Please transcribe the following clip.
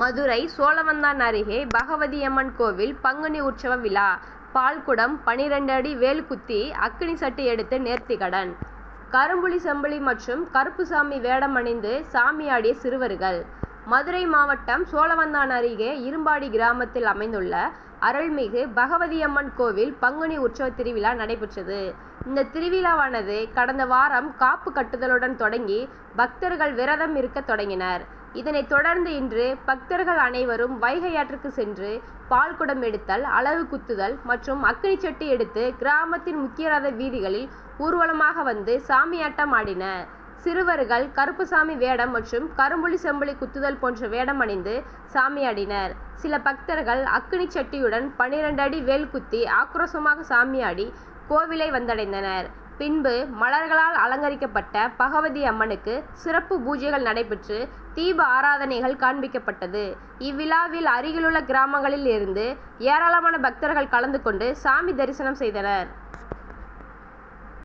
மதுரை சோழவந்தான் அருகே பகவதியம்மன் கோவில் பங்குனி உற்சவ விழா. பால்குடம் 12 அடி வேல் குத்தி அக்கினி சட்டி எடுத்து நேர்த்திக்கடன். கரும்புலி செம்புலி மற்றும் கருப்புசாமி வேடம் அணிந்து சாமியாடிய சிறுவர்கள். மதுரை மாவட்டம் சோழவந்தான் அருகே இரும்பாடி கிராமத்தில் அமைந்துள்ள அருள்மிகு பகவதியம்மன் கோவில் பங்குனி உற்சவ திருவிழா நடைபெற்றது. இந்த திருவிழாவானது கடந்த வாரம் காப்பு கட்டுதலுடன் தொடங்கி பக்தர்கள் விரதம் இருக்க தொடங்கினர். இதனைத் தொடர்ந்து இன்று பக்தர்கள் அனைவரும் வைகை ஆற்றுக்கு சென்று பால்குடம் எடுத்தல், அலகு குத்துதல் மற்றும் அக்கினி சட்டி எடுத்து கிராமத்தின் முக்கிய ரத வீதிகளில் ஊர்வலமாக வந்து சாமியாட்டம் ஆடினர். சிறுவர்கள் கருப்புசாமி வேடம் மற்றும் கரும்புலி செம்புலி குத்துதல் போன்ற வேடம் அணிந்து சாமியாடினர். சில பக்தர்கள் அக்கினி சட்டியுடன் 12 அடி வேல் குத்தி ஆக்ரோஷமாக சாமியாடி கோவிலை வந்தடைந்தனர். பின்பு மலர்களால் அலங்கரிக்கப்பட்ட பகவதி அம்மனுக்கு சிறப்பு பூஜைகள் நடைபெற்று தீப ஆராதனைகள் காண்பிக்கப்பட்டது. இவ்விழாவில் அருகிலுள்ள கிராமங்களில் இருந்து ஏராளமான பக்தர்கள் கலந்து கொண்டு சாமி தரிசனம் செய்தனர்.